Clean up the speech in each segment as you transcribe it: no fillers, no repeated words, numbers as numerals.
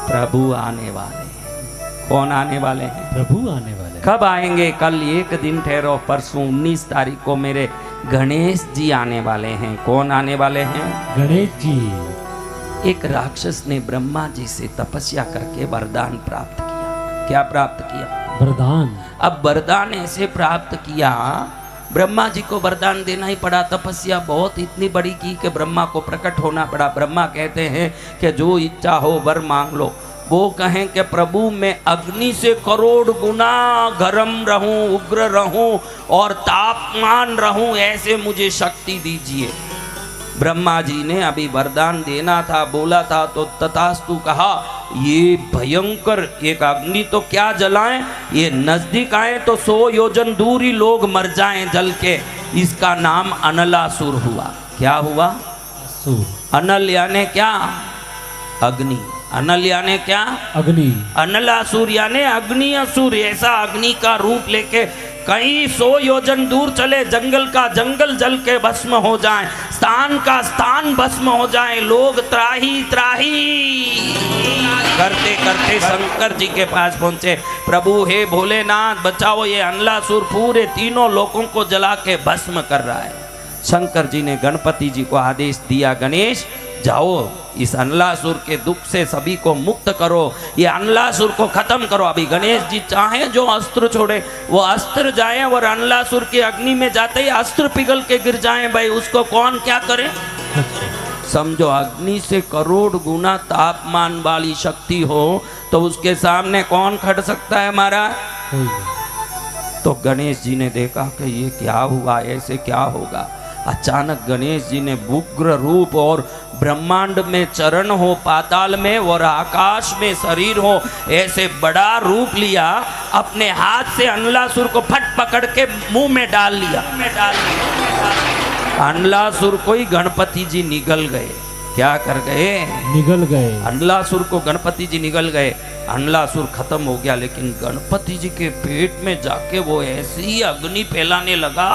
प्रभु आने वाले हैं। कौन आने वाले हैं? प्रभु आने वाले हैं। कब आएंगे? कल एक दिन ठहरो, परसों 19 तारीख को मेरे गणेश जी आने वाले हैं। कौन आने वाले हैं? गणेश जी। एक राक्षस ने ब्रह्मा जी से तपस्या करके वरदान प्राप्त किया। क्या प्राप्त किया? वरदान। अब वरदान ऐसे प्राप्त किया, ब्रह्मा जी को वरदान देना ही पड़ा। तपस्या बहुत इतनी बड़ी की कि ब्रह्मा को प्रकट होना पड़ा। ब्रह्मा कहते हैं कि जो इच्छा हो वर मांग लो। वो कहें कि प्रभु मैं अग्नि से करोड़ गुना गर्म रहूं, उग्र रहूं और तापमान रहूं, ऐसे मुझे शक्ति दीजिए। ब्रह्मा जी ने अभी वरदान देना था, बोला था, तो तथास्तु कहा। ये भयंकर एक अग्नि तो क्या जलाएं, ये नजदीक आए तो 100 योजन दूर ही लोग मर जाएं जल के। इसका नाम अनलासुर हुआ। क्या हुआ? असुर। अनल यानी क्या? अग्नि। अनल यानी क्या? अग्नि। अनलासुर यानी अग्नि असुर। ऐसा अग्नि का रूप लेके कहीं 100 योजन दूर चले, जंगल का जंगल जल के भस्म हो जाए, स्थान का स्थान भस्म हो जाए, लोग त्राही त्राही करते करते शंकर जी के पास पहुंचे। प्रभु हे भोलेनाथ बचाओ, ये अनलासुर पूरे तीनों लोगों को जला के भस्म कर रहा है। शंकर जी ने गणपति जी को आदेश दिया, गणेश जाओ इस अनलासुर के दुख से सभी को मुक्त करो, ये अनलासुर को खत्म करो। अभी गणेश जी चाहे जो अस्त्र छोड़े, वो अस्त्र जाए और अनलासुर के अग्नि में जाते ही अस्त्र पिघल के गिर जाए। भाई उसको कौन क्या करे? समझो अग्नि से करोड़ गुना तापमान वाली शक्ति हो तो उसके सामने कौन खड़ सकता है हमारा? तो गणेश जी ने देखा कि ये क्या हुआ, ऐसे क्या होगा। अचानक गणेश जी ने उग्र रूप और ब्रह्मांड में चरण हो, पाताल में और आकाश में शरीर हो, ऐसे बड़ा रूप लिया। अपने हाथ से अनलासुर को फट पकड़ के मुंह में डाल लिया। अनलासुर को ही गणपति जी निगल गए। क्या कर गए? निगल गए। अनलासुर को गणपति जी निगल गए। अनलासुर खत्म हो गया, लेकिन गणपति जी के पेट में जाके वो ऐसी अग्नि फैलाने लगा,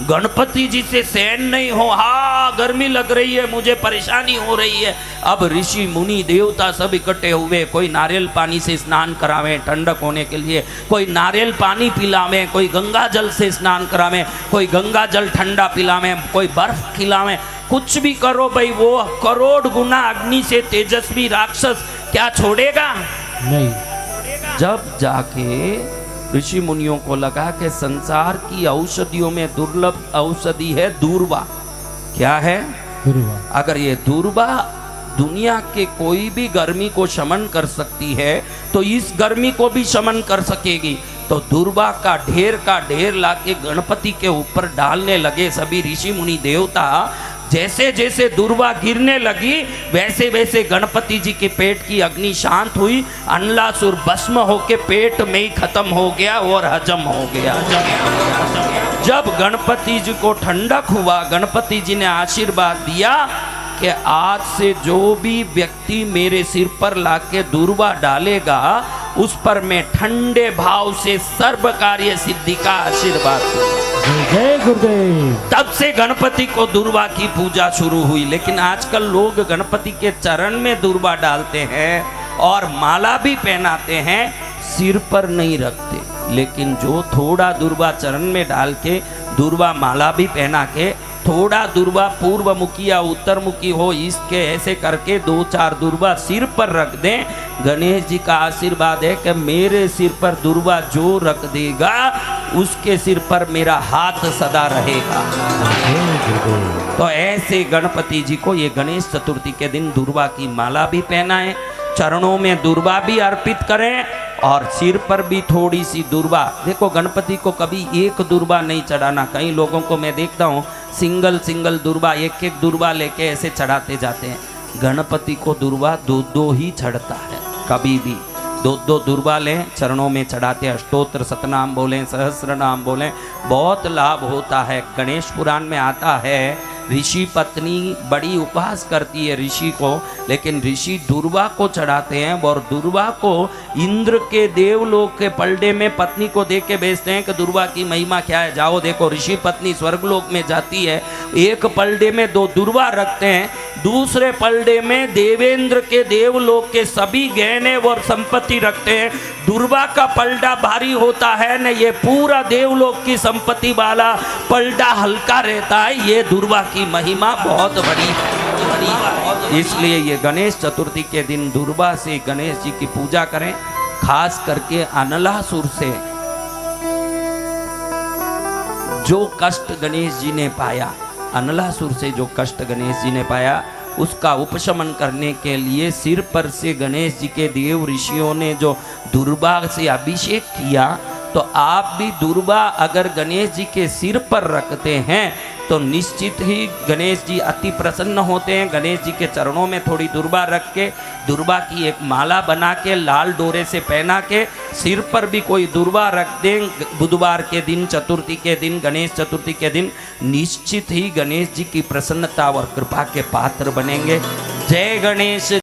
गणपति जी से सहन नहीं हो। हाँ गर्मी लग रही है, मुझे परेशानी हो रही है। अब ऋषि मुनि देवता सब इकट्ठे हुए। कोई नारियल पानी से स्नान करावे ठंडक होने के लिए, कोई नारियल पानी पिलावे, कोई गंगा जल से स्नान करावे, कोई गंगा जल ठंडा पिलावे, कोई बर्फ खिलावे। कुछ भी करो भाई, वो करोड़ गुना अग्नि से तेजस्वी राक्षस क्या छोड़ेगा? नहीं। जब जाके ऋषि मुनियों को लगा कि संसार की औषधियों में दुर्लभ औषधि है दूर्वा। क्या है? दूर्वा। अगर ये दूर्वा दुनिया के कोई भी गर्मी को शमन कर सकती है तो इस गर्मी को भी शमन कर सकेगी। तो दूर्वा का ढेर लाके गणपति के ऊपर डालने लगे सभी ऋषि मुनि देवता। जैसे जैसे दूर्वा गिरने लगी वैसे वैसे गणपति जी के पेट की अग्नि शांत हुई। अनलासुर भस्म होके पेट में ही खत्म हो गया और हजम हो गया। जब गणपति जी को ठंडक हुआ, गणपति जी ने आशीर्वाद दिया कि आज से जो भी व्यक्ति मेरे सिर पर लाके दूर्वा डालेगा उस पर मैं ठंडे भाव से सर्व कार्य सिद्धि का आशीर्वाद दूंगा। जय गुरुदेव। तब से गणपति को दूर्वा की पूजा शुरू हुई। लेकिन आजकल लोग गणपति के चरण में दूर्वा डालते हैं और माला भी पहनाते हैं, सिर पर नहीं रखते। लेकिन जो थोड़ा दूर्वा चरण में डाल के दूर्वा माला भी पहना के, थोड़ा दूर्वा पूर्व मुखी या उत्तर मुखी हो, इसके ऐसे करके 2-4 दूर्वा सिर पर रख दें। गणेश जी का आशीर्वाद है कि मेरे सिर पर दूर्वा जो रख देगा उसके सिर पर मेरा हाथ सदा रहेगा। तो ऐसे गणपति जी को ये गणेश चतुर्थी के दिन दूर्वा की माला भी पहनाएं, चरणों में दूर्वा भी अर्पित करें और सिर पर भी थोड़ी सी दूर्वा। देखो गणपति को कभी एक दूर्वा नहीं चढ़ाना। कई लोगों को मैं देखता हूँ सिंगल दूर्वा, एक दूर्वा लेके ऐसे चढ़ाते जाते हैं। गणपति को दूर्वा 2 ही चढ़ता है। कभी भी 2 दूर्वा लें, चरणों में चढ़ाते, अष्टोत्र सतनाम बोलें, सहस्र नाम बोलें, बहुत लाभ होता है। गणेश पुराण में आता है ऋषि पत्नी बड़ी उपहास करती है ऋषि को, लेकिन ऋषि दूर्वा को चढ़ाते हैं और दूर्वा को इंद्र के देवलोक के पलड़े में पत्नी को दे के भेजते हैं कि दूर्वा की महिमा क्या है। जाओ देखो, ऋषि पत्नी स्वर्गलोक में जाती है, एक पलड़े में 2 दूर्वा रखते हैं, दूसरे पलड़े में देवेंद्र के देवलोक के सभी गहने और संपत्ति रखते हैं। दुर्वा का पलड़ा भारी होता है न, ये पूरा देवलोक की संपत्ति वाला पलड़ा हल्का रहता है। ये दुर्वा की महिमा बहुत बड़ी है। इसलिए ये गणेश चतुर्थी के दिन दुर्वा से गणेश जी की पूजा करें। खास करके अनलासुर से जो कष्ट गणेश जी ने पाया, अनलासुर से जो कष्ट गणेश जी ने पाया, उसका उपशमन करने के लिए सिर पर से गणेश जी के देव ऋषियों ने जो दुर्वा से अभिषेक किया, तो आप भी दुर्वा अगर गणेश जी के सिर पर रखते हैं तो निश्चित ही गणेश जी अति प्रसन्न होते हैं। गणेश जी के चरणों में थोड़ी दुर्वा रख के, दुर्वा की एक माला बना के लाल डोरे से पहना के सिर पर भी कोई दुर्वा रख दें बुधवार के दिन, चतुर्थी के दिन, गणेश चतुर्थी के दिन, निश्चित ही गणेश जी की प्रसन्नता और कृपा के पात्र बनेंगे। जय गणेश।